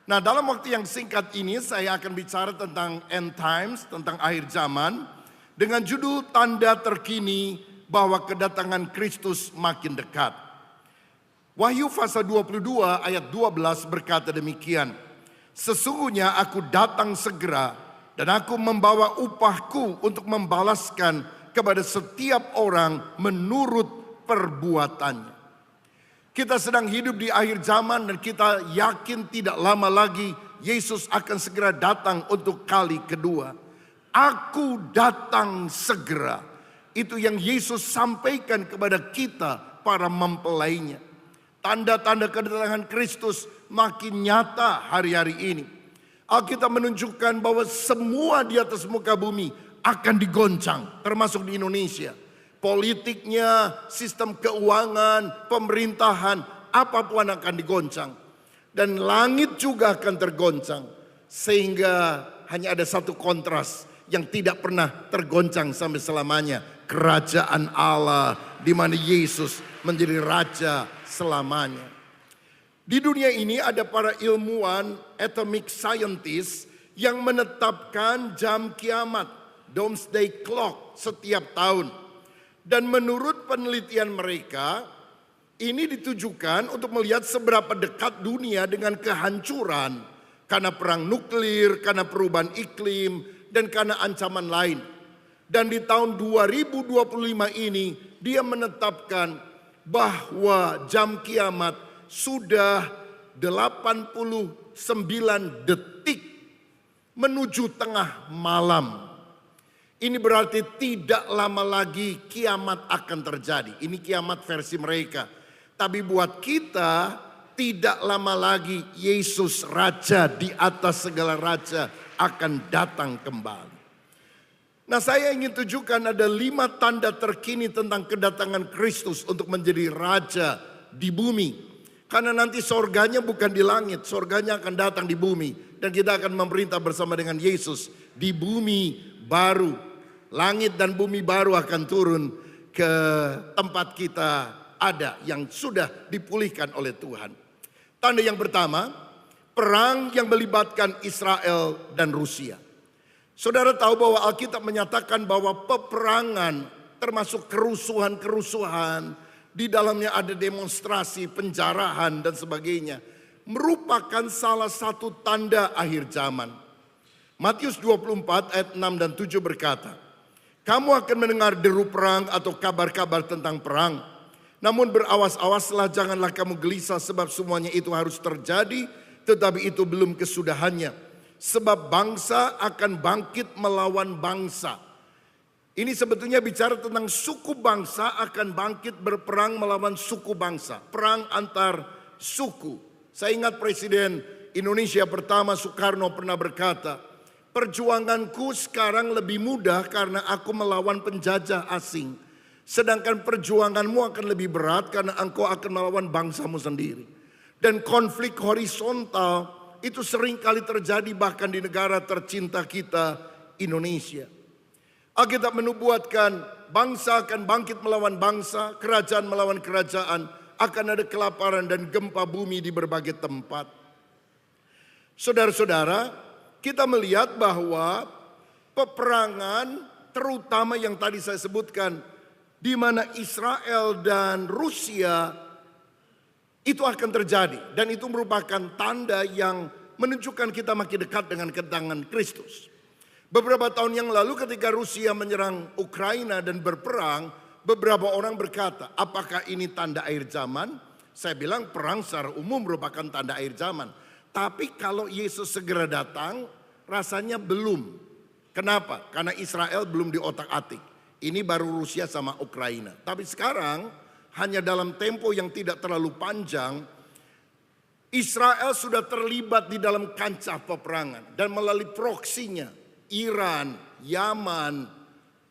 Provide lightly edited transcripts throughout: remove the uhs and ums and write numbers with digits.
Nah, dalam waktu yang singkat ini saya akan bicara tentang end times, tentang akhir zaman dengan judul tanda terkini bahwa kedatangan Kristus makin dekat. Wahyu pasal 22 ayat 12 berkata demikian. Sesungguhnya aku datang segera dan aku membawa upahku untuk membalaskan kepada setiap orang menurut perbuatannya. Kita sedang hidup di akhir zaman dan kita yakin tidak lama lagi Yesus akan segera datang untuk kali kedua. Aku datang segera. Itu yang Yesus sampaikan kepada kita para mempelainya. Tanda-tanda kedatangan Kristus makin nyata hari-hari ini. Alkitab menunjukkan bahwa semua di atas muka bumi akan digoncang, termasuk di Indonesia. Politiknya, sistem keuangan, pemerintahan, apapun akan digoncang. Dan langit juga akan tergoncang. Sehingga hanya ada satu kontras yang tidak pernah tergoncang sampai selamanya. Kerajaan Allah di mana Yesus menjadi raja selamanya. Di dunia ini ada para ilmuwan atomic scientist yang menetapkan jam kiamat, doomsday clock setiap tahun. Dan menurut penelitian mereka, ini ditujukan untuk melihat seberapa dekat dunia dengan kehancuran karena perang nuklir, karena perubahan iklim, dan karena ancaman lain. Dan di tahun 2025 ini dia menetapkan bahwa jam kiamat sudah 89 detik menuju tengah malam. Ini berarti tidak lama lagi kiamat akan terjadi. Ini kiamat versi mereka. Tapi buat kita tidak lama lagi Yesus Raja di atas segala raja akan datang kembali. Nah, saya ingin tunjukkan ada 5 tanda terkini tentang kedatangan Kristus untuk menjadi Raja di bumi. Karena nanti sorganya bukan di langit, sorganya akan datang di bumi. Dan kita akan memerintah bersama dengan Yesus di bumi baru. Langit dan bumi baru akan turun ke tempat kita ada yang sudah dipulihkan oleh Tuhan. Tanda yang pertama, perang yang melibatkan Israel dan Rusia. Saudara tahu bahwa Alkitab menyatakan bahwa peperangan termasuk kerusuhan-kerusuhan, di dalamnya ada demonstrasi, penjarahan dan sebagainya, merupakan salah satu tanda akhir zaman. Matius 24 ayat 6 dan 7 berkata, kamu akan mendengar deru perang atau kabar-kabar tentang perang. Namun berawas-awaslah, janganlah kamu gelisah sebab semuanya itu harus terjadi, tetapi itu belum kesudahannya. Sebab bangsa akan bangkit melawan bangsa. Ini sebetulnya bicara tentang suku bangsa akan bangkit berperang melawan suku bangsa. Perang antar suku. Saya ingat Presiden Indonesia pertama Soekarno pernah berkata, perjuanganku sekarang lebih mudah karena aku melawan penjajah asing. Sedangkan perjuanganmu akan lebih berat karena engkau akan melawan bangsamu sendiri. Dan konflik horizontal itu sering kali terjadi bahkan di negara tercinta kita, Indonesia. Alkitab menubuatkan bangsa akan bangkit melawan bangsa, kerajaan melawan kerajaan, akan ada kelaparan dan gempa bumi di berbagai tempat. Saudara-saudara, kita melihat bahwa peperangan terutama yang tadi saya sebutkan, di mana Israel dan Rusia itu akan terjadi. Dan itu merupakan tanda yang menunjukkan kita makin dekat dengan kedatangan Kristus. Beberapa tahun yang lalu ketika Rusia menyerang Ukraina dan berperang, beberapa orang berkata, apakah ini tanda akhir zaman? Saya bilang perang secara umum merupakan tanda akhir zaman. Tapi kalau Yesus segera datang, rasanya belum. Kenapa? Karena Israel belum diotak-atik. Ini baru Rusia sama Ukraina. Tapi sekarang hanya dalam tempo yang tidak terlalu panjang, Israel sudah terlibat di dalam kancah peperangan. Dan melalui proksinya, Iran, Yaman,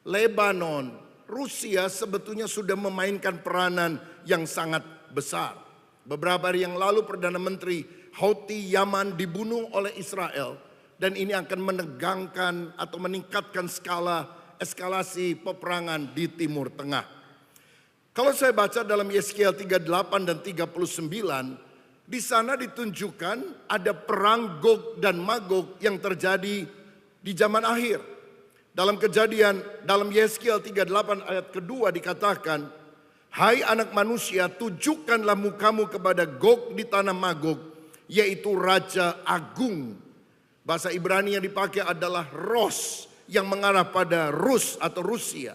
Lebanon, Rusia sebetulnya sudah memainkan peranan yang sangat besar. Beberapa hari yang lalu Perdana Menteri Houthi Yaman dibunuh oleh Israel. Dan ini akan menegangkan atau meningkatkan eskalasi peperangan di Timur Tengah. Kalau saya baca dalam Yeskiel 38 dan 39, Di sana ditunjukkan ada perang Gog dan Magog yang terjadi di zaman akhir. Dalam Kejadian, dalam Yeskiel 38 ayat kedua dikatakan, "Hai anak manusia, tujukanlah mukamu kepada Gog di tanah Magog, yaitu Raja Agung." Bahasa Ibrani yang dipakai adalah Ros, yang mengarah pada Rus atau Rusia.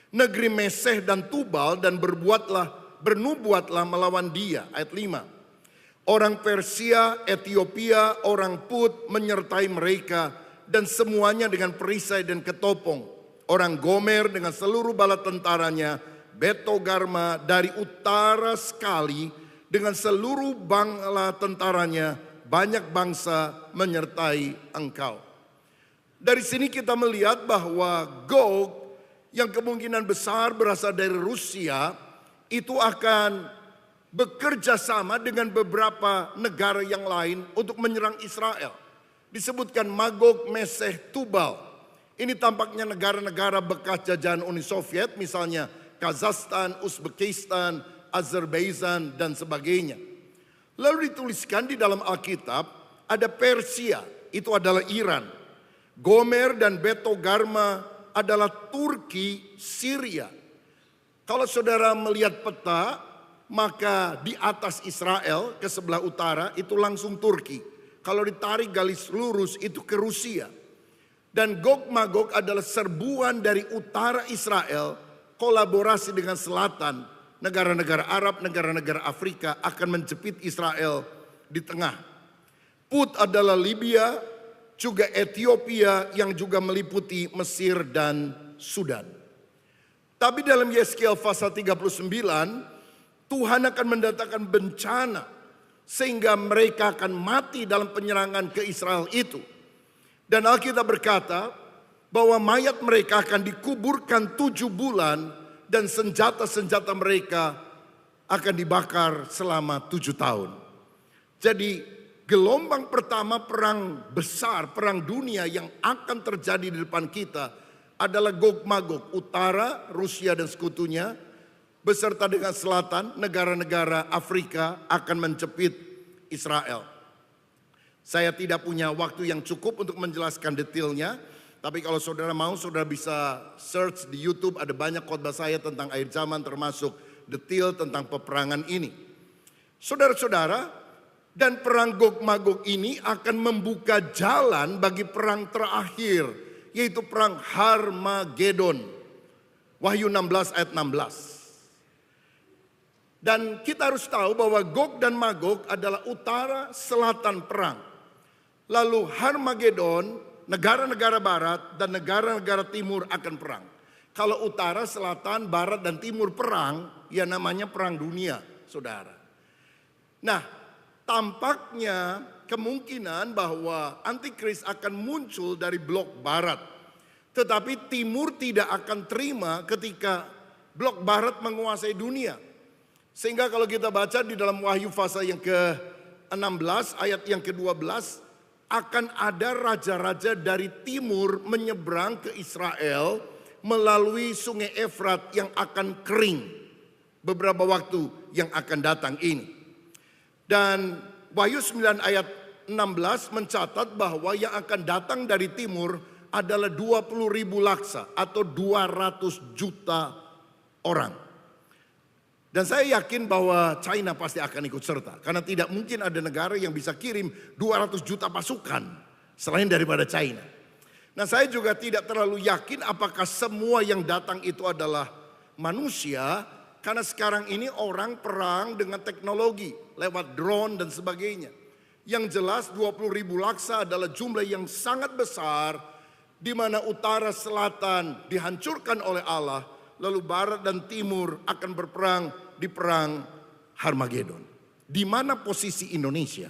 Negeri Meseh dan Tubal, dan bernubuatlah melawan dia. Ayat 5. Orang Persia, Ethiopia, orang Put menyertai mereka, dan semuanya dengan perisai dan ketopong. Orang Gomer dengan seluruh bala tentaranya, Betogarma dari utara sekali dengan seluruh bala tentaranya, banyak bangsa menyertai engkau. Dari sini kita melihat bahwa Gog yang kemungkinan besar berasal dari Rusia itu akan bekerja sama dengan beberapa negara yang lain untuk menyerang Israel. Disebutkan Magog, Meseh, Tubal. Ini tampaknya negara-negara bekas jajahan Uni Soviet, misalnya Kazakhstan, Uzbekistan, Azerbaijan, dan sebagainya. Lalu dituliskan di dalam Alkitab ada Persia, itu adalah Iran. Gomer dan Betogarma adalah Turki, Syria. Kalau saudara melihat peta, maka di atas Israel ke sebelah utara itu langsung Turki. Kalau ditarik garis lurus itu ke Rusia. Dan Gog Magog adalah serbuan dari utara Israel, kolaborasi dengan selatan. Negara-negara Arab, negara-negara Afrika akan menjepit Israel di tengah. Put adalah Libya, juga Ethiopia yang juga meliputi Mesir dan Sudan. Tapi dalam Yeskiel pasal 39, Tuhan akan mendatangkan bencana sehingga mereka akan mati dalam penyerangan ke Israel itu. Dan Alkitab berkata bahwa mayat mereka akan dikuburkan 7 bulan dan senjata-senjata mereka akan dibakar selama 7 tahun. Jadi gelombang pertama perang besar, perang dunia yang akan terjadi di depan kita adalah Gog Magog. Utara, Rusia dan sekutunya, beserta dengan selatan, negara-negara Afrika akan menjepit Israel. Saya tidak punya waktu yang cukup untuk menjelaskan detailnya, tapi kalau saudara mau, saudara bisa search di YouTube, ada banyak khotbah saya tentang akhir zaman, termasuk detail tentang peperangan ini. Saudara-saudara, dan perang Gog Magog ini akan membuka jalan bagi perang terakhir, yaitu perang Harmagedon. Wahyu 16 ayat 16. Dan kita harus tahu bahwa Gog dan Magog adalah utara selatan perang. Lalu Harmagedon, negara-negara barat dan negara-negara timur akan perang. Kalau utara, selatan, barat dan timur perang, ya namanya perang dunia, saudara. Nah, tampaknya kemungkinan bahwa antikris akan muncul dari blok barat. Tetapi timur tidak akan terima ketika blok barat menguasai dunia. Sehingga kalau kita baca di dalam Wahyu pasal yang ke-16 ayat yang ke-12, akan ada raja-raja dari timur menyeberang ke Israel melalui sungai Efrat yang akan kering beberapa waktu yang akan datang ini. Dan Wahyu 9 ayat 16 mencatat bahwa yang akan datang dari timur adalah 20.000 laksa atau 200 juta orang. Dan saya yakin bahwa China pasti akan ikut serta. Karena tidak mungkin ada negara yang bisa kirim 200 juta pasukan selain daripada China. Nah, saya juga tidak terlalu yakin apakah semua yang datang itu adalah manusia. Karena sekarang ini orang perang dengan teknologi lewat drone dan sebagainya. Yang jelas 20.000 laksa adalah jumlah yang sangat besar, di mana utara selatan dihancurkan oleh Allah. Lalu barat dan timur akan berperang di perang Harmagedon. Di mana posisi Indonesia?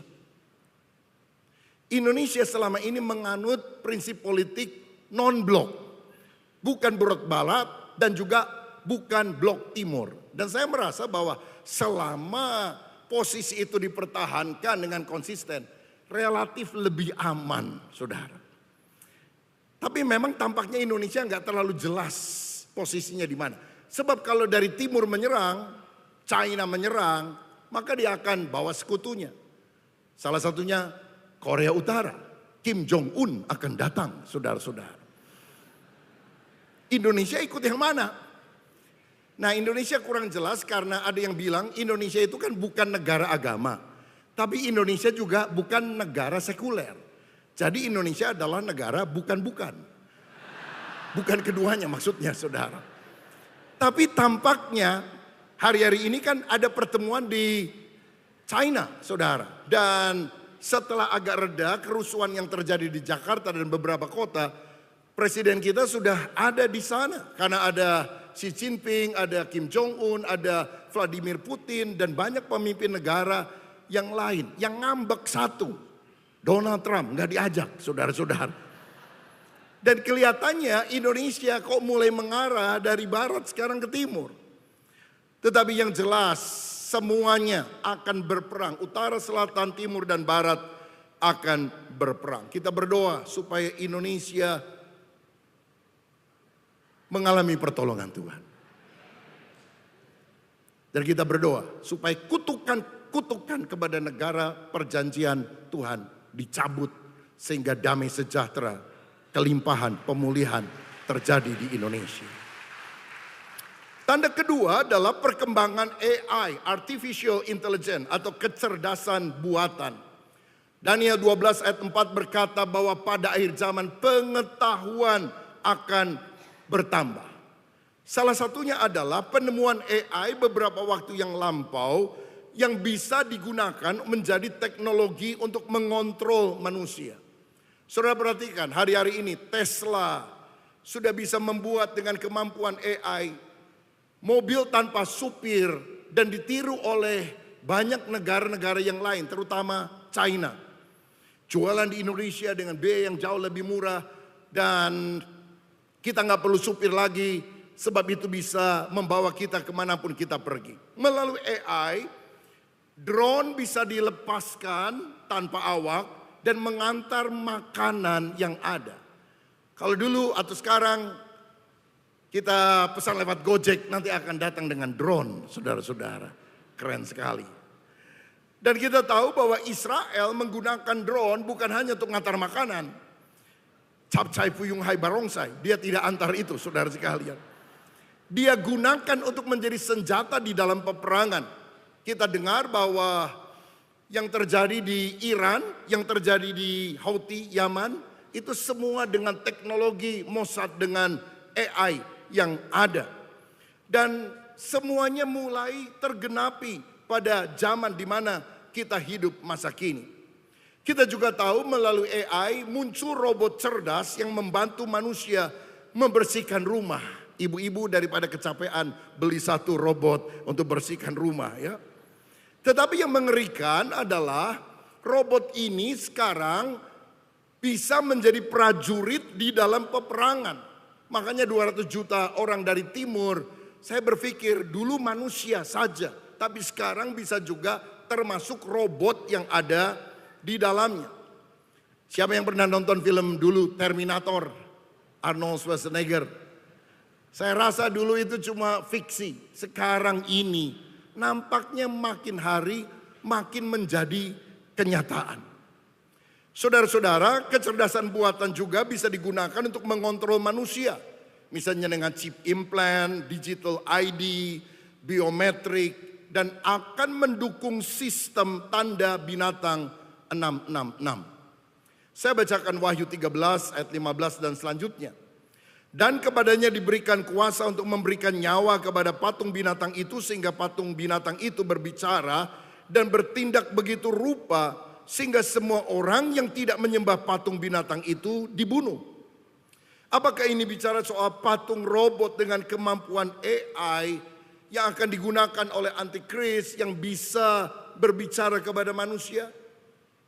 Indonesia selama ini menganut prinsip politik non-blok. Bukan blok barat dan juga bukan blok timur. Dan saya merasa bahwa selama posisi itu dipertahankan dengan konsisten, relatif lebih aman, saudara. Tapi memang tampaknya Indonesia nggak terlalu jelas posisinya di mana. Sebab kalau dari timur menyerang, China menyerang, maka dia akan bawa sekutunya. Salah satunya Korea Utara. Kim Jong-un akan datang, saudara-saudara. Indonesia ikut yang mana? Nah, Indonesia kurang jelas karena ada yang bilang Indonesia itu kan bukan negara agama. Tapi Indonesia juga bukan negara sekuler. Jadi Indonesia adalah negara bukan-bukan. Bukan keduanya maksudnya, saudara. Tapi tampaknya hari-hari ini kan ada pertemuan di China, saudara. Dan setelah agak reda kerusuhan yang terjadi di Jakarta dan beberapa kota, Presiden kita sudah ada di sana. Karena ada Xi Jinping, ada Kim Jong-un, ada Vladimir Putin, dan banyak pemimpin negara yang lain. Yang ngambek satu, Donald Trump nggak diajak, saudara-saudara. Dan kelihatannya Indonesia kok mulai mengarah dari barat sekarang ke timur. Tetapi yang jelas semuanya akan berperang. Utara, selatan, timur, dan barat akan berperang. Kita berdoa supaya Indonesia mengalami pertolongan Tuhan. Dan kita berdoa supaya kutukan kepada negara perjanjian Tuhan dicabut. Sehingga damai sejahtera, kelimpahan, pemulihan terjadi di Indonesia. Tanda kedua adalah perkembangan AI, Artificial Intelligence atau kecerdasan buatan. Daniel 12 ayat 4 berkata bahwa pada akhir zaman pengetahuan akan bertambah. Salah satunya adalah penemuan AI beberapa waktu yang lampau yang bisa digunakan menjadi teknologi untuk mengontrol manusia. Saudara perhatikan, hari-hari ini Tesla sudah bisa membuat dengan kemampuan AI mobil tanpa supir dan ditiru oleh banyak negara-negara yang lain, terutama China. Jualan di Indonesia dengan biaya yang jauh lebih murah dan kita nggak perlu supir lagi, sebab itu bisa membawa kita kemanapun kita pergi. Melalui AI, drone bisa dilepaskan tanpa awak dan mengantar makanan yang ada. Kalau dulu atau sekarang kita pesan lewat Gojek, nanti akan datang dengan drone, saudara-saudara. Keren sekali. Dan kita tahu bahwa Israel menggunakan drone bukan hanya untuk ngantar makanan. Capcay Puyung Hai Barongsai, dia tidak antar itu, saudara sekalian. Dia gunakan untuk menjadi senjata di dalam peperangan. Kita dengar bahwa yang terjadi di Iran, yang terjadi di Houthi, Yaman, itu semua dengan teknologi Mossad dengan AI yang ada. Dan semuanya mulai tergenapi pada zaman di mana kita hidup masa kini. Kita juga tahu melalui AI muncul robot cerdas yang membantu manusia membersihkan rumah. Ibu-ibu daripada kecapean beli satu robot untuk bersihkan rumah ya. Tetapi yang mengerikan adalah robot ini sekarang bisa menjadi prajurit di dalam peperangan. Makanya 200 juta orang dari timur, saya berpikir dulu manusia saja. Tapi sekarang bisa juga termasuk robot yang ada di dalamnya. Siapa yang pernah nonton film dulu Terminator, Arnold Schwarzenegger? Saya rasa dulu itu cuma fiksi. Sekarang ini nampaknya makin hari makin menjadi kenyataan. Saudara-saudara, kecerdasan buatan juga bisa digunakan untuk mengontrol manusia. Misalnya dengan chip implant, digital ID, biometrik, dan akan mendukung sistem tanda binatang 666. Saya bacakan Wahyu 13 ayat 15 dan selanjutnya. Dan kepadanya diberikan kuasa untuk memberikan nyawa kepada patung binatang itu sehingga patung binatang itu berbicara dan bertindak begitu rupa sehingga semua orang yang tidak menyembah patung binatang itu dibunuh. Apakah ini bicara soal patung robot dengan kemampuan AI yang akan digunakan oleh antikris yang bisa berbicara kepada manusia?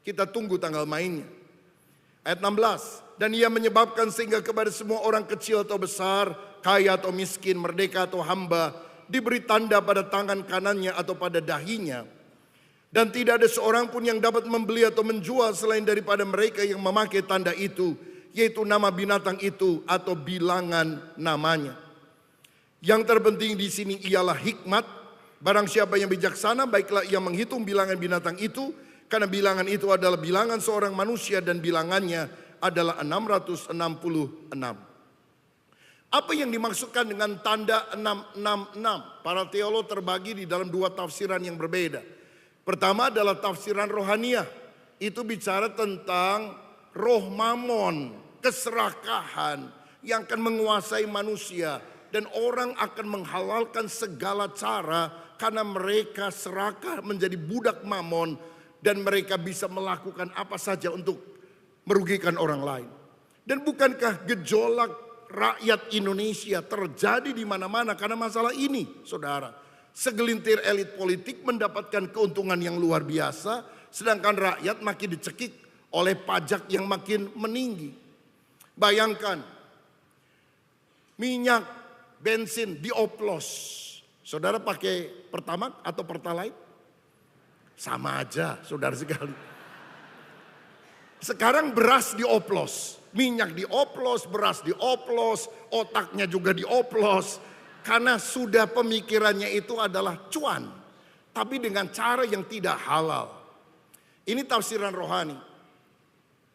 Kita tunggu tanggal mainnya. Ayat 16. Dan ia menyebabkan sehingga kepada semua orang kecil atau besar, kaya atau miskin, merdeka atau hamba, diberi tanda pada tangan kanannya atau pada dahinya. Dan tidak ada seorang pun yang dapat membeli atau menjual selain daripada mereka yang memakai tanda itu, yaitu nama binatang itu atau bilangan namanya. Yang terpenting di sini ialah hikmat. Barang siapa yang bijaksana, baiklah ia menghitung bilangan binatang itu, Karena bilangan itu adalah bilangan seorang manusia dan bilangannya adalah 666. Apa yang dimaksudkan dengan tanda 666? Para teolog terbagi di dalam dua tafsiran yang berbeda. Pertama adalah tafsiran rohaniah. Itu bicara tentang roh mamon, keserakahan yang akan menguasai manusia. Dan orang akan menghalalkan segala cara karena mereka serakah menjadi budak mamon. Dan mereka bisa melakukan apa saja untuk merugikan orang lain. Dan bukankah gejolak rakyat Indonesia terjadi di mana-mana karena masalah ini, saudara. Segelintir elit politik mendapatkan keuntungan yang luar biasa, sedangkan rakyat makin dicekik oleh pajak yang makin meninggi. Bayangkan, minyak, bensin dioplos. Saudara pakai Pertamax atau Pertalite? Sama aja, saudara sekali. Sekarang beras dioplos. Minyak dioplos, beras dioplos, otaknya juga dioplos. Karena sudah pemikirannya itu adalah cuan. Tapi dengan cara yang tidak halal. Ini tafsiran rohani.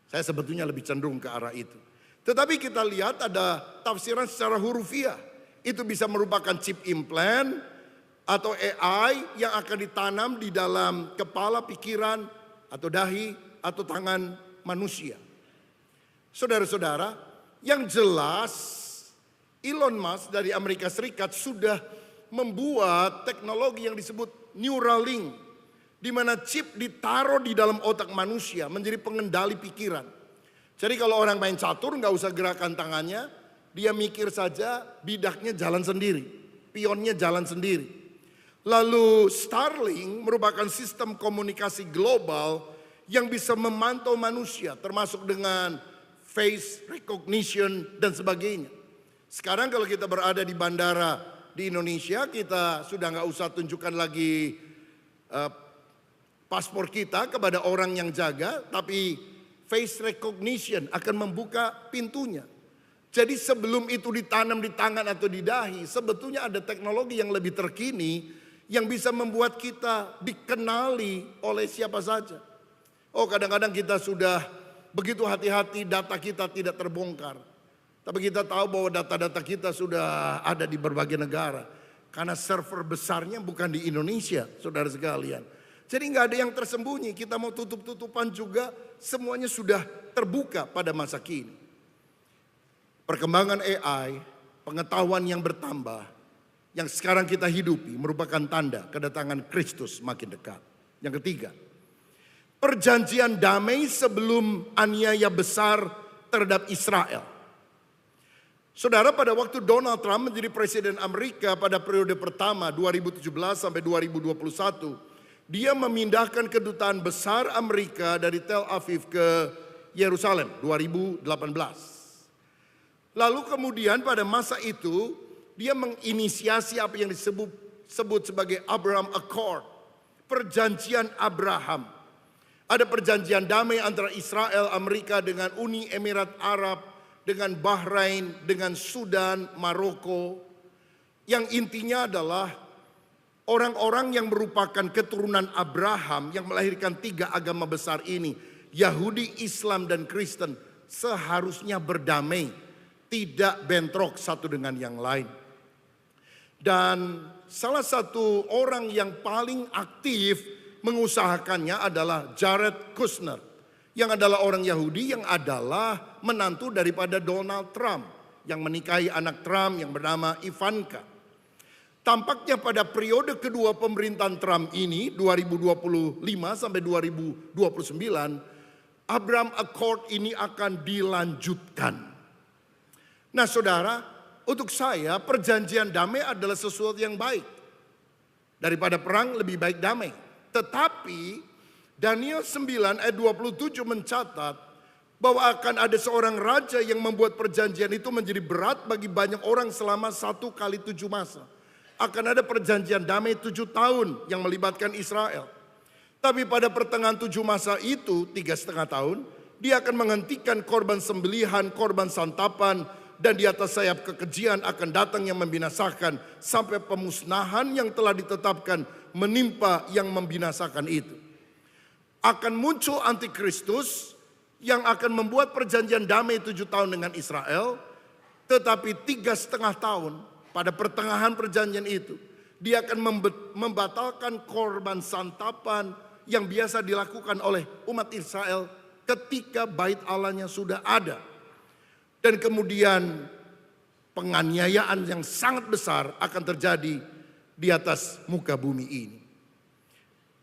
Saya sebetulnya lebih cenderung ke arah itu. Tetapi kita lihat ada tafsiran secara hurufiah. Itu bisa merupakan chip implant atau AI yang akan ditanam di dalam kepala, pikiran, atau dahi, atau tangan manusia. Saudara-saudara, yang jelas Elon Musk dari Amerika Serikat sudah membuat teknologi yang disebut Neuralink, di mana chip ditaruh di dalam otak manusia menjadi pengendali pikiran. Jadi kalau orang main catur nggak usah gerakan tangannya, dia mikir saja, bidaknya jalan sendiri, pionnya jalan sendiri. Lalu Starlink merupakan sistem komunikasi global yang bisa memantau manusia, termasuk dengan face recognition dan sebagainya. Sekarang kalau kita berada di bandara di Indonesia, kita sudah nggak usah tunjukkan lagi paspor kita kepada orang yang jaga, tapi face recognition akan membuka pintunya. Jadi sebelum itu ditanam di tangan atau di dahi, sebetulnya ada teknologi yang lebih terkini yang bisa membuat kita dikenali oleh siapa saja. Oh, kadang-kadang kita sudah begitu hati-hati data kita tidak terbongkar. Tapi kita tahu bahwa data-data kita sudah ada di berbagai negara. Karena server besarnya bukan di Indonesia, saudara sekalian. Jadi nggak ada yang tersembunyi, kita mau tutup-tutupan juga, semuanya sudah terbuka pada masa kini. Perkembangan AI, pengetahuan yang bertambah, yang sekarang kita hidupi merupakan tanda kedatangan Kristus makin dekat. Yang ketiga, perjanjian damai sebelum aniaya besar terhadap Israel. Saudara, pada waktu Donald Trump menjadi presiden Amerika pada periode pertama 2017 sampai 2021, dia memindahkan kedutaan besar Amerika dari Tel Aviv ke Yerusalem 2018. Lalu kemudian pada masa itu dia menginisiasi apa yang disebut sebagai Abraham Accord, perjanjian Abraham. Ada perjanjian damai antara Israel, Amerika dengan Uni Emirat Arab, dengan Bahrain, dengan Sudan, Maroko. Yang intinya adalah orang-orang yang merupakan keturunan Abraham yang melahirkan tiga agama besar ini, Yahudi, Islam, dan Kristen, seharusnya berdamai, tidak bentrok satu dengan yang lain. Dan salah satu orang yang paling aktif mengusahakannya adalah Jared Kushner, yang adalah orang Yahudi yang adalah menantu daripada Donald Trump, yang menikahi anak Trump yang bernama Ivanka. Tampaknya pada periode kedua pemerintahan Trump ini 2025 sampai 2029, Abraham Accord ini akan dilanjutkan. Nah, saudara, untuk saya perjanjian damai adalah sesuatu yang baik. Daripada perang lebih baik damai. Tetapi Daniel 9 ayat 27 mencatat bahwa akan ada seorang raja yang membuat perjanjian itu menjadi berat bagi banyak orang selama 1 kali 7 masa. Akan ada perjanjian damai 7 tahun yang melibatkan Israel. Tapi pada pertengahan 7 masa itu 3,5 tahun, dia akan menghentikan korban sembelihan, korban santapan, dan di atas sayap kekejian akan datang yang membinasakan sampai pemusnahan yang telah ditetapkan menimpa yang membinasakan itu. akan muncul antikristus yang akan membuat perjanjian damai 7 tahun dengan Israel, tetapi 3,5 tahun pada pertengahan perjanjian itu, dia akan membatalkan korban santapan yang biasa dilakukan oleh umat Israel ketika bait Allahnya sudah ada. Dan kemudian penganiayaan yang sangat besar akan terjadi di atas muka bumi ini.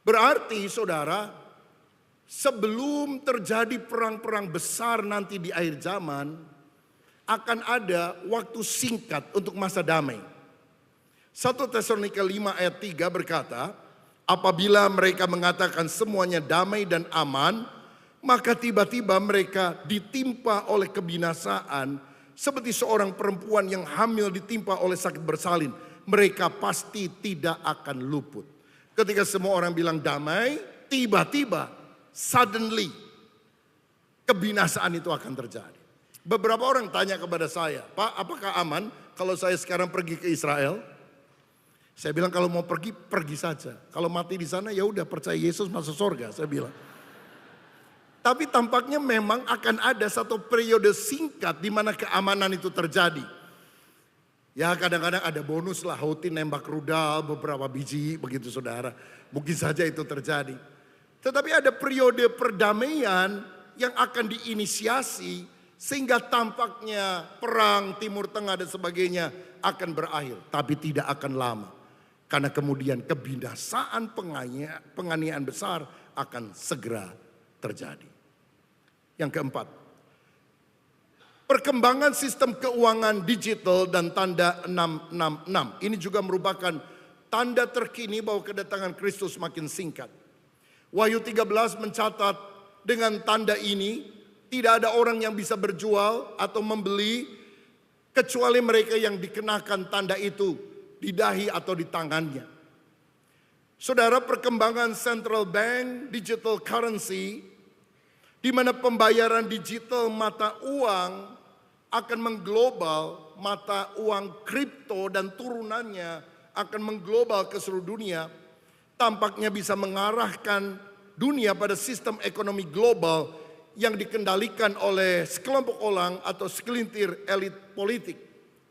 Berarti saudara, sebelum terjadi perang-perang besar nanti di akhir zaman, akan ada waktu singkat untuk masa damai. 1 Tesalonika 5 ayat 3 berkata, apabila mereka mengatakan semuanya damai dan aman, maka tiba-tiba mereka ditimpa oleh kebinasaan seperti seorang perempuan yang hamil ditimpa oleh sakit bersalin. Mereka pasti tidak akan luput. Ketika semua orang bilang damai, tiba-tiba, suddenly, kebinasaan itu akan terjadi. Beberapa orang tanya kepada saya, Pak, apakah aman kalau saya sekarang pergi ke Israel? Saya bilang kalau mau pergi, pergi saja. Kalau mati di sana ya udah percaya Yesus masuk surga, saya bilang. Tapi tampaknya memang akan ada satu periode singkat di mana keamanan itu terjadi. Ya kadang-kadang ada bonus lah, Houthi nembak rudal beberapa biji begitu saudara. Mungkin saja itu terjadi. Tetapi ada periode perdamaian yang akan diinisiasi sehingga tampaknya perang Timur Tengah dan sebagainya akan berakhir. Tapi tidak akan lama. Karena kemudian kebinasaan penganiayaan besar akan segera terjadi. Yang keempat, perkembangan sistem keuangan digital dan tanda 666. Ini juga merupakan tanda terkini bahwa kedatangan Kristus makin singkat. Wahyu 13 mencatat dengan tanda ini tidak ada orang yang bisa berjual atau membeli kecuali mereka yang dikenakan tanda itu di dahi atau di tangannya. Saudara, perkembangan central bank digital currency di mana pembayaran digital mata uang akan mengglobal, mata uang kripto dan turunannya akan mengglobal ke seluruh dunia, tampaknya bisa mengarahkan dunia pada sistem ekonomi global yang dikendalikan oleh sekelompok orang atau segelintir elit politik.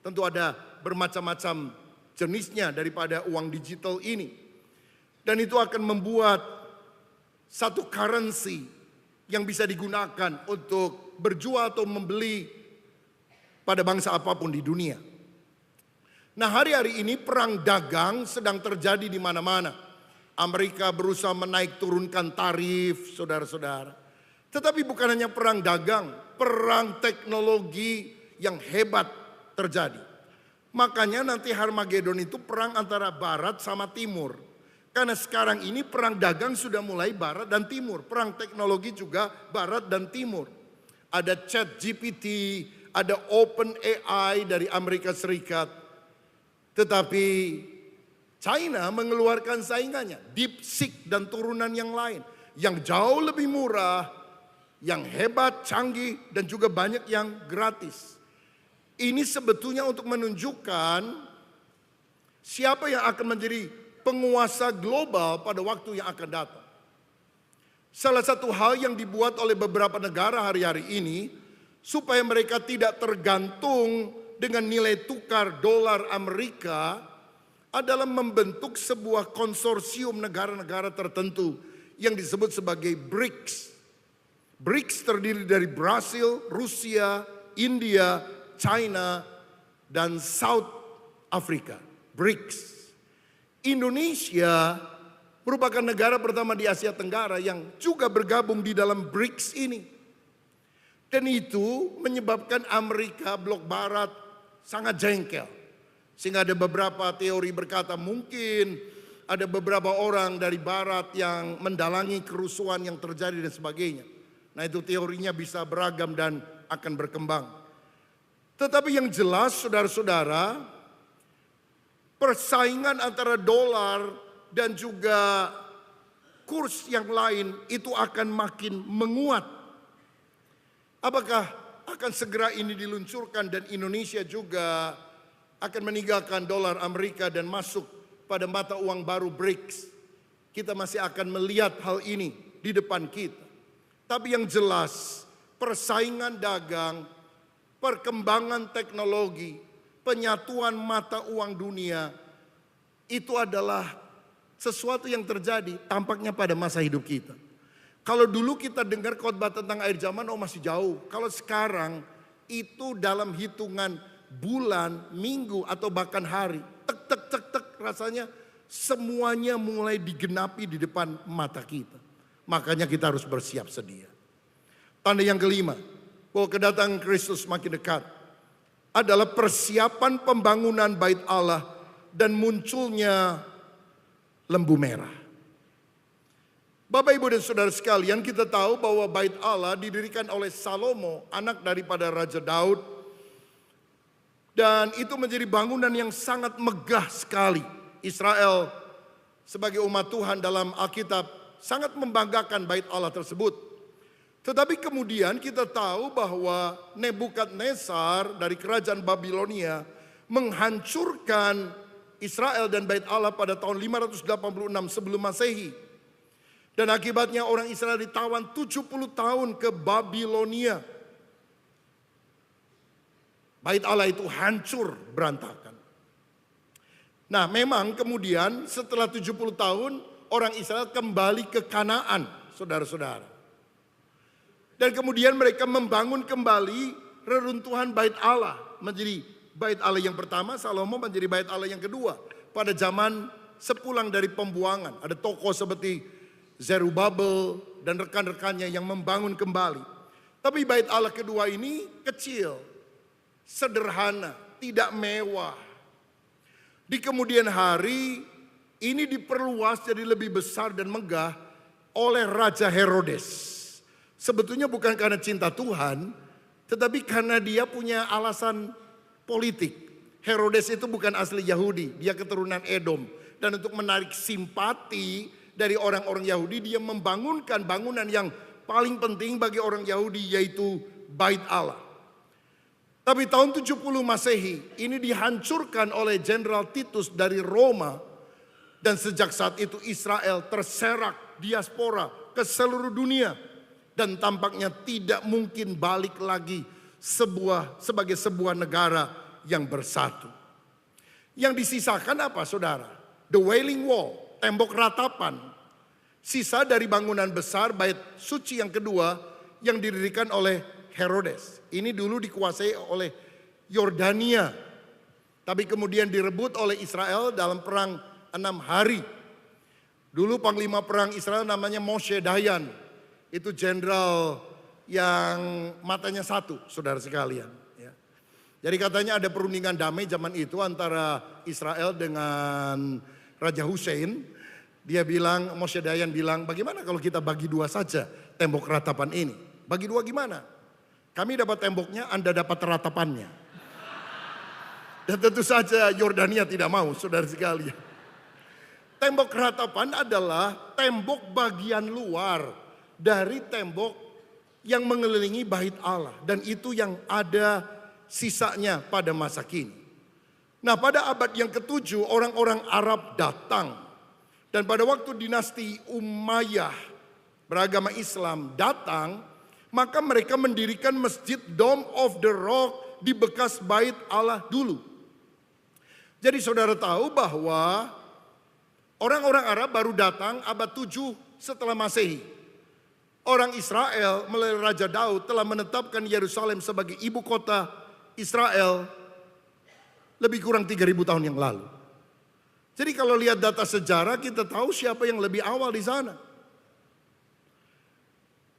Tentu ada bermacam-macam jenisnya daripada uang digital ini. Dan itu akan membuat satu currency yang bisa digunakan untuk berjual atau membeli pada bangsa apapun di dunia. Nah, hari-hari ini perang dagang sedang terjadi di mana-mana. Amerika berusaha menaik turunkan tarif, saudara-saudara. Tetapi bukan hanya perang dagang, perang teknologi yang hebat terjadi. Makanya nanti Harmagedon itu perang antara barat sama timur. Karena sekarang ini perang dagang sudah mulai barat dan timur. Perang teknologi juga barat dan timur. Ada ChatGPT, ada OpenAI dari Amerika Serikat. Tetapi China mengeluarkan saingannya, DeepSeek dan turunan yang lain. Yang jauh lebih murah, yang hebat, canggih, dan juga banyak yang gratis. Ini sebetulnya untuk menunjukkan siapa yang akan menjadi penguasa global pada waktu yang akan datang. Salah satu hal yang dibuat oleh beberapa negara hari-hari ini supaya mereka tidak tergantung dengan nilai tukar dolar Amerika adalah membentuk sebuah konsorsium negara-negara tertentu yang disebut sebagai BRICS. BRICS terdiri dari Brasil, Rusia, India, China, dan South Africa. BRICS. Indonesia merupakan negara pertama di Asia Tenggara yang juga bergabung di dalam BRICS ini. Dan itu menyebabkan Amerika blok barat sangat jengkel. Sehingga ada beberapa teori berkata mungkin ada beberapa orang dari barat yang mendalangi kerusuhan yang terjadi dan sebagainya. Nah, itu teorinya bisa beragam dan akan berkembang. Tetapi yang jelas saudara-saudara, persaingan antara dolar dan juga kurs yang lain itu akan makin menguat. Apakah akan segera ini diluncurkan dan Indonesia juga akan meninggalkan dolar Amerika dan masuk pada mata uang baru BRICS? Kita masih akan melihat hal ini di depan kita. Tapi yang jelas, persaingan dagang, perkembangan teknologi, penyatuan mata uang dunia, itu adalah sesuatu yang terjadi tampaknya pada masa hidup kita. Kalau dulu kita dengar khotbah tentang akhir zaman, oh masih jauh. Kalau sekarang itu dalam hitungan bulan, minggu, atau bahkan hari. Tek, tek, tek, tek, rasanya semuanya mulai digenapi di depan mata kita. Makanya kita harus bersiap sedia. Tanda yang kelima, bahwa kedatangan Kristus makin dekat adalah persiapan pembangunan bait Allah dan munculnya lembu merah. Bapak, Ibu, dan Saudara sekalian, kita tahu bahwa bait Allah didirikan oleh Salomo, anak daripada Raja Daud. Dan itu menjadi bangunan yang sangat megah sekali. Israel sebagai umat Tuhan dalam Alkitab sangat membanggakan bait Allah tersebut. Tetapi kemudian kita tahu bahwa Nebukadnezar dari kerajaan Babilonia menghancurkan Israel dan bait Allah pada tahun 586 sebelum Masehi. Dan akibatnya orang Israel ditawan 70 tahun ke Babilonia. Bait Allah itu hancur berantakan. Nah, memang kemudian setelah 70 tahun orang Israel kembali ke Kanaan, saudara-saudara. Dan kemudian mereka membangun kembali reruntuhan bait Allah. Menjadi bait Allah yang pertama, Salomo menjadi bait Allah yang kedua. Pada zaman sepulang dari pembuangan, ada tokoh seperti Zerubabel dan rekan-rekannya yang membangun kembali. Tapi bait Allah kedua ini kecil, sederhana, tidak mewah. Di kemudian hari ini diperluas jadi lebih besar dan megah oleh Raja Herodes. Sebetulnya bukan karena cinta Tuhan, tetapi karena dia punya alasan politik. Herodes itu bukan asli Yahudi, dia keturunan Edom. Dan untuk menarik simpati dari orang-orang Yahudi, dia membangunkan bangunan yang paling penting bagi orang Yahudi, yaitu bait Allah. Tapi tahun 70 Masehi ini dihancurkan oleh Jenderal Titus dari Roma. Dan sejak saat itu Israel terserak diaspora ke seluruh dunia. Dan tampaknya tidak mungkin balik lagi sebagai sebuah negara yang bersatu. Yang disisakan apa, saudara? The Wailing Wall, tembok ratapan, sisa dari bangunan besar bait suci yang kedua yang didirikan oleh Herodes. Ini dulu dikuasai oleh Yordania, tapi kemudian direbut oleh Israel dalam perang 6 hari. Dulu panglima perang Israel namanya Moshe Dayan, itu jenderal yang matanya satu, saudara sekalian. Jadi katanya ada perundingan damai zaman itu antara Israel dengan Raja Hussein. Dia bilang, Moshe Dayan bilang, bagaimana kalau kita bagi dua saja tembok ratapan ini? Bagi dua gimana? Kami dapat temboknya, Anda dapat ratapannya. Dan tentu saja Yordania tidak mau, saudara sekalian. Tembok ratapan adalah tembok bagian luar dari tembok yang mengelilingi bait Allah. Dan itu yang ada sisanya pada masa kini. Nah, pada abad yang ke-7 orang-orang Arab datang. Dan pada waktu dinasti Umayyah beragama Islam datang, maka mereka mendirikan masjid Dome of the Rock di bekas bait Allah dulu. Jadi saudara tahu bahwa orang-orang Arab baru datang abad 7 setelah Masehi. Orang Israel melalui Raja Daud telah menetapkan Yerusalem sebagai ibu kota Israel lebih kurang 3.000 tahun yang lalu. Jadi kalau lihat data sejarah kita tahu siapa yang lebih awal di sana.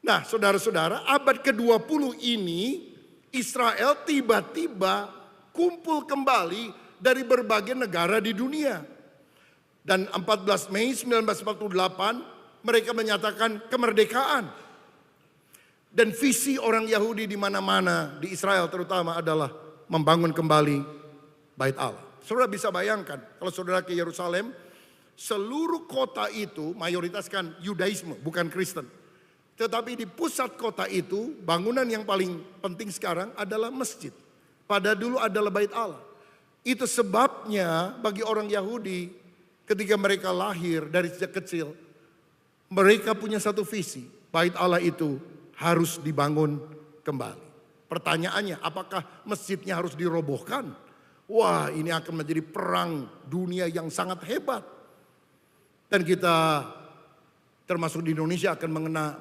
Nah, saudara-saudara, abad ke-20 ini Israel tiba-tiba kumpul kembali dari berbagai negara di dunia. Dan 14 Mei 1948 mereka menyatakan kemerdekaan. Dan visi orang Yahudi di mana-mana di Israel terutama adalah membangun kembali bait Allah. Saudara bisa bayangkan kalau saudara ke Yerusalem, seluruh kota itu mayoritas kan Yudaisme, bukan Kristen. Tetapi di pusat kota itu bangunan yang paling penting sekarang adalah masjid. Pada dulu adalah bait Allah. Itu sebabnya bagi orang Yahudi ketika mereka lahir dari sejak kecil, Mereka punya satu visi, bait Allah itu harus dibangun kembali. Pertanyaannya, apakah masjidnya harus dirobohkan? Wah, ini akan menjadi perang dunia yang sangat hebat. Dan kita termasuk di Indonesia akan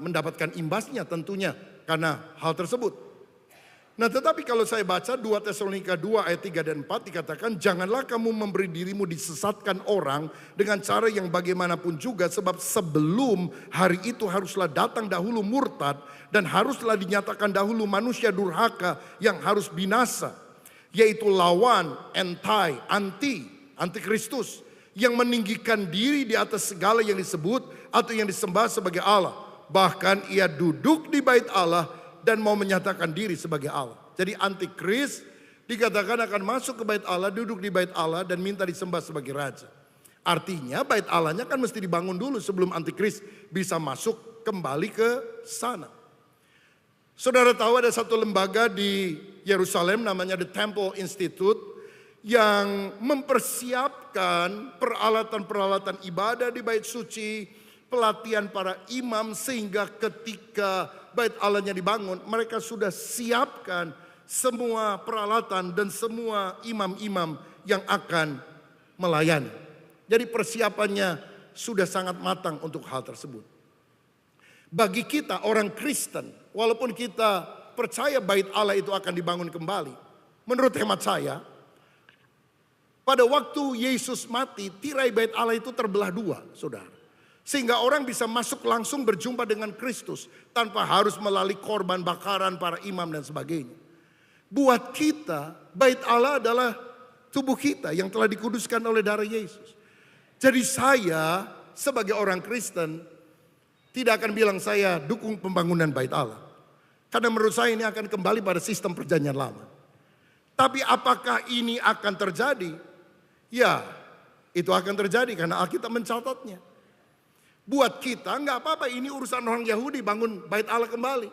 mendapatkan imbasnya tentunya karena hal tersebut. Nah, tetapi kalau saya baca 2 Tesalonika 2 ayat 3 dan 4 dikatakan, janganlah kamu memberi dirimu disesatkan orang dengan cara yang bagaimanapun juga, sebab sebelum hari itu haruslah datang dahulu murtad dan haruslah dinyatakan dahulu manusia durhaka yang harus binasa, yaitu lawan, anti-Kristus, yang meninggikan diri di atas segala yang disebut atau yang disembah sebagai Allah. Bahkan ia duduk di bait Allah dan mau menyatakan diri sebagai Allah. Jadi antikris dikatakan akan masuk ke bait Allah, duduk di bait Allah dan minta disembah sebagai raja. Artinya bait Allahnya kan mesti dibangun dulu sebelum antikris bisa masuk kembali ke sana. Saudara tahu ada satu lembaga di Yerusalem namanya The Temple Institute yang mempersiapkan peralatan-peralatan ibadah di bait suci, pelatihan para imam, sehingga ketika bait Allahnya dibangun, mereka sudah siapkan semua peralatan dan semua imam-imam yang akan melayani. Jadi persiapannya sudah sangat matang untuk hal tersebut. Bagi kita orang Kristen, walaupun kita percaya bait Allah itu akan dibangun kembali, menurut hemat saya, pada waktu Yesus mati, tirai bait Allah itu terbelah dua, saudara. Sehingga orang bisa masuk langsung berjumpa dengan Kristus tanpa harus melalui korban bakaran para imam dan sebagainya. Buat kita, bait Allah adalah tubuh kita yang telah dikuduskan oleh darah Yesus. Jadi saya sebagai orang Kristen tidak akan bilang saya dukung pembangunan bait Allah. Karena menurut saya ini akan kembali pada sistem perjanjian lama. Tapi apakah ini akan terjadi? Ya, itu akan terjadi karena Alkitab mencatatnya. Buat kita nggak apa-apa, ini urusan orang Yahudi bangun bait Allah kembali.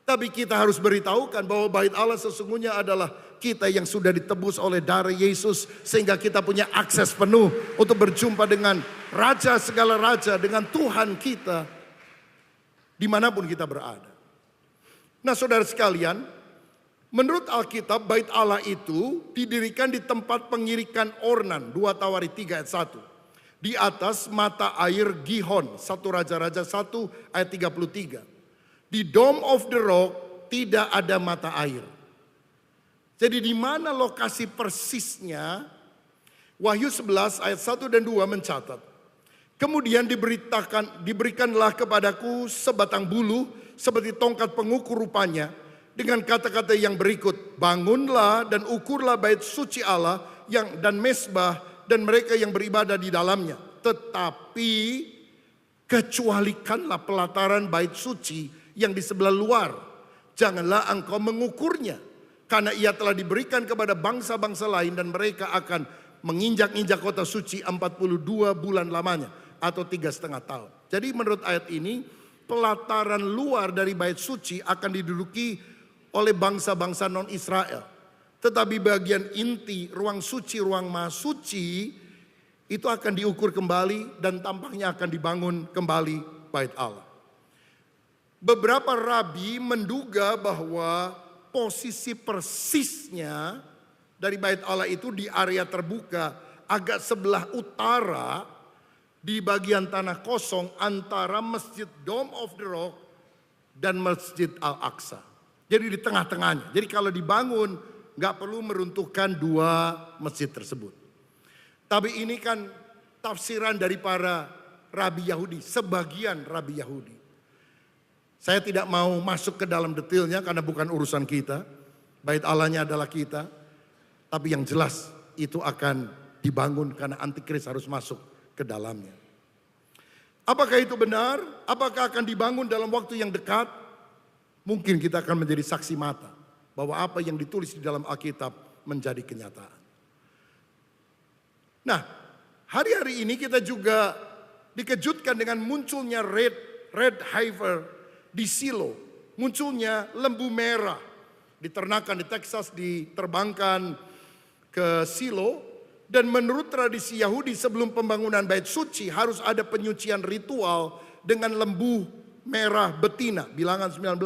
Tapi kita harus beritahukan bahwa bait Allah sesungguhnya adalah kita yang sudah ditebus oleh darah Yesus. Sehingga kita punya akses penuh untuk berjumpa dengan Raja segala Raja, dengan Tuhan kita dimanapun kita berada. Nah saudara sekalian, menurut Alkitab bait Allah itu didirikan di tempat pengirikan ornan, 2 Tawari 3 ayat 1. Di atas mata air Gihon, 1 Raja-Raja 1 ayat 33. Di Dome of the Rock tidak ada mata air. Jadi di mana lokasi persisnya? Wahyu 11 ayat 1 dan 2 mencatat. Kemudian diberikanlah kepadaku sebatang bulu seperti tongkat pengukur rupanya, dengan kata-kata yang berikut, bangunlah dan ukurlah bait suci Allah dan mesbah dan mereka yang beribadah di dalamnya. Tetapi kecualikanlah pelataran bait suci yang di sebelah luar. Janganlah engkau mengukurnya, karena ia telah diberikan kepada bangsa-bangsa lain dan mereka akan menginjak-injak kota suci 42 bulan lamanya atau 3,5 tahun. Jadi menurut ayat ini, pelataran luar dari bait suci akan diduduki oleh bangsa-bangsa non-Israel. Tetapi bagian inti, ruang suci, ruang maha suci, itu akan diukur kembali dan tampaknya akan dibangun kembali bait Allah. Beberapa rabi menduga bahwa posisi persisnya dari bait Allah itu di area terbuka agak sebelah utara di bagian tanah kosong antara Masjid Dome of the Rock dan Masjid Al-Aqsa. Jadi di tengah-tengahnya. Jadi kalau dibangun nggak perlu meruntuhkan dua masjid tersebut. Tapi ini kan tafsiran dari para rabi Yahudi, sebagian rabi Yahudi. Saya tidak mau masuk ke dalam detailnya karena bukan urusan kita. Bait Allahnya adalah kita. Tapi yang jelas itu akan dibangun karena antikris harus masuk ke dalamnya. Apakah itu benar? Apakah akan dibangun dalam waktu yang dekat? Mungkin kita akan menjadi saksi mata bahwa apa yang ditulis di dalam Alkitab menjadi kenyataan. Nah, hari-hari ini kita juga dikejutkan dengan munculnya red heifer di Silo. Munculnya lembu merah diternakan di Texas, diterbangkan ke Silo. Dan menurut tradisi Yahudi sebelum pembangunan bait suci harus ada penyucian ritual dengan lembu merah betina, Bilangan 19,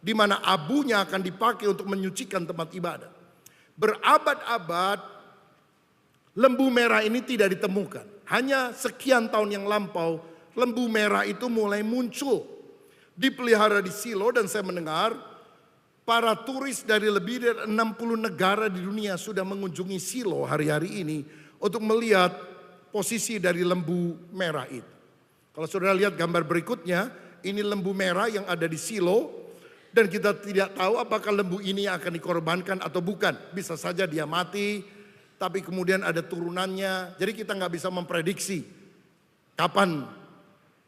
di mana abunya akan dipakai untuk menyucikan tempat ibadah. Berabad-abad lembu merah ini tidak ditemukan. Hanya sekian tahun yang lampau lembu merah itu mulai muncul, dipelihara di Silo, dan saya mendengar para turis dari lebih dari 60 negara di dunia sudah mengunjungi Silo hari-hari ini untuk melihat posisi dari lembu merah itu. Kalau saudara lihat gambar berikutnya, ini lembu merah yang ada di Silo. Dan kita tidak tahu apakah lembu ini akan dikorbankan atau bukan. Bisa saja dia mati, tapi kemudian ada turunannya. Jadi kita nggak bisa memprediksi kapan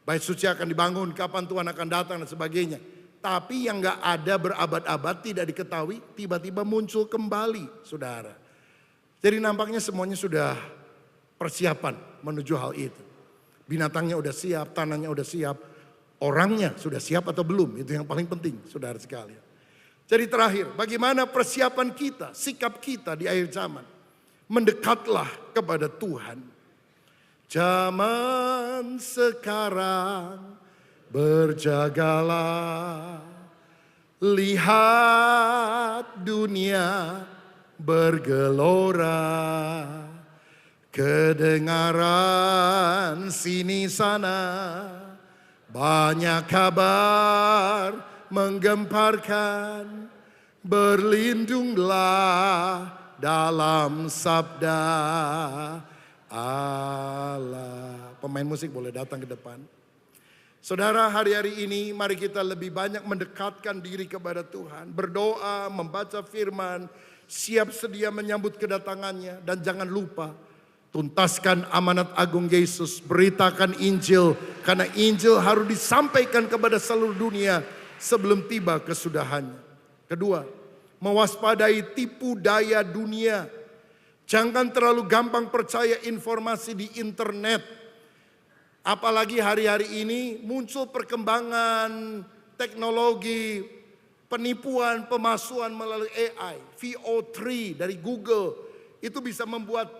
Bait Suci akan dibangun, kapan Tuhan akan datang dan sebagainya. Tapi yang nggak ada berabad-abad tidak diketahui, tiba-tiba muncul kembali, saudara. Jadi nampaknya semuanya sudah persiapan menuju hal itu. Binatangnya udah siap, tanahnya udah siap. Orangnya sudah siap atau belum? Itu yang paling penting, saudara sekalian. Jadi terakhir, bagaimana persiapan kita, sikap kita di akhir zaman? Mendekatlah kepada Tuhan. Zaman sekarang berjagalah, lihat dunia bergelora, kedengaran sini sana. Banyak kabar menggemparkan, berlindunglah dalam sabda Allah. Pemain musik boleh datang ke depan. Saudara, hari-hari ini mari kita lebih banyak mendekatkan diri kepada Tuhan. Berdoa, membaca firman, siap sedia menyambut kedatangannya. Dan jangan lupa, tuntaskan amanat agung Yesus, beritakan Injil, karena Injil harus disampaikan kepada seluruh dunia sebelum tiba kesudahannya. Kedua, mewaspadai tipu daya dunia. Jangan terlalu gampang percaya informasi di internet. Apalagi hari-hari ini muncul perkembangan teknologi, penipuan, pemalsuan melalui AI, VO3 dari Google. Itu bisa membuat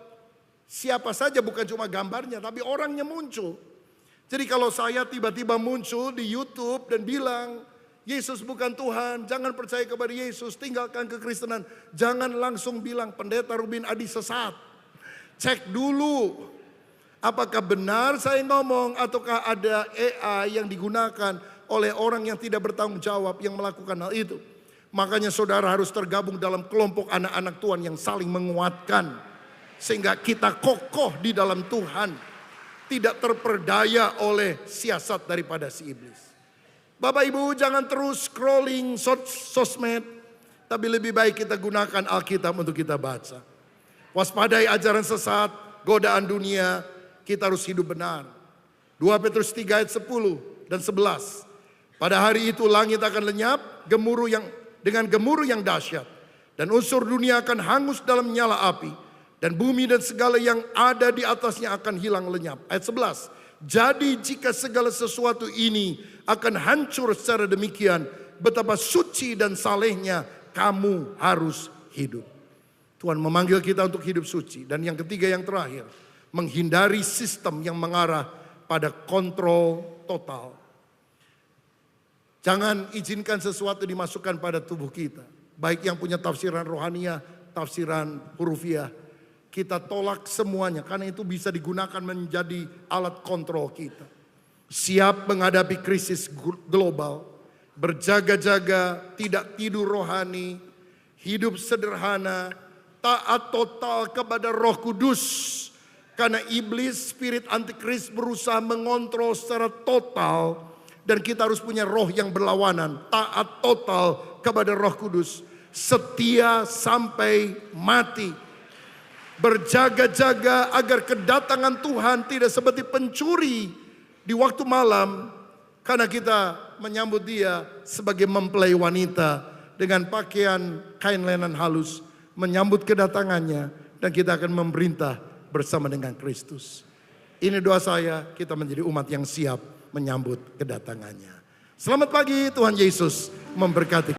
siapa saja, bukan cuma gambarnya, tapi orangnya muncul. Jadi kalau saya tiba-tiba muncul di YouTube dan bilang, Yesus bukan Tuhan, jangan percaya kepada Yesus, tinggalkan kekristenan. Jangan langsung bilang, Pendeta Rubin Adi sesat. Cek dulu, apakah benar saya ngomong, ataukah ada AI yang digunakan oleh orang yang tidak bertanggung jawab yang melakukan hal itu. Makanya saudara harus tergabung dalam kelompok anak-anak Tuhan yang saling menguatkan. Sehingga kita kokoh di dalam Tuhan. Tidak terperdaya oleh siasat daripada si iblis. Bapak Ibu, jangan terus scrolling sosmed. Tapi lebih baik kita gunakan Alkitab untuk kita baca. Waspadai ajaran sesat, godaan dunia. Kita harus hidup benar. 2 Petrus 3 ayat 10 dan 11. Pada hari itu langit akan lenyap dengan gemuruh yang dahsyat. Dan unsur dunia akan hangus dalam nyala api. Dan bumi dan segala yang ada di atasnya akan hilang lenyap. Ayat 11. Jadi jika segala sesuatu ini akan hancur secara demikian, betapa suci dan salehnya kamu harus hidup. Tuhan memanggil kita untuk hidup suci. Dan yang ketiga, yang terakhir, menghindari sistem yang mengarah pada kontrol total. Jangan izinkan sesuatu dimasukkan pada tubuh kita. Baik yang punya tafsiran rohaniah, tafsiran hurufiah. Kita tolak semuanya karena itu bisa digunakan menjadi alat kontrol kita. Siap menghadapi krisis global, berjaga-jaga, tidak tidur rohani, hidup sederhana, taat total kepada Roh Kudus. Karena iblis, spirit antikris berusaha mengontrol secara total. Dan kita harus punya roh yang berlawanan, taat total kepada Roh Kudus. Setia sampai mati. Berjaga-jaga agar kedatangan Tuhan tidak seperti pencuri di waktu malam. Karena kita menyambut dia sebagai mempelai wanita dengan pakaian kain lenan halus. Menyambut kedatangannya dan kita akan memerintah bersama dengan Kristus. Ini doa saya, kita menjadi umat yang siap menyambut kedatangannya. Selamat pagi, Tuhan Yesus memberkati.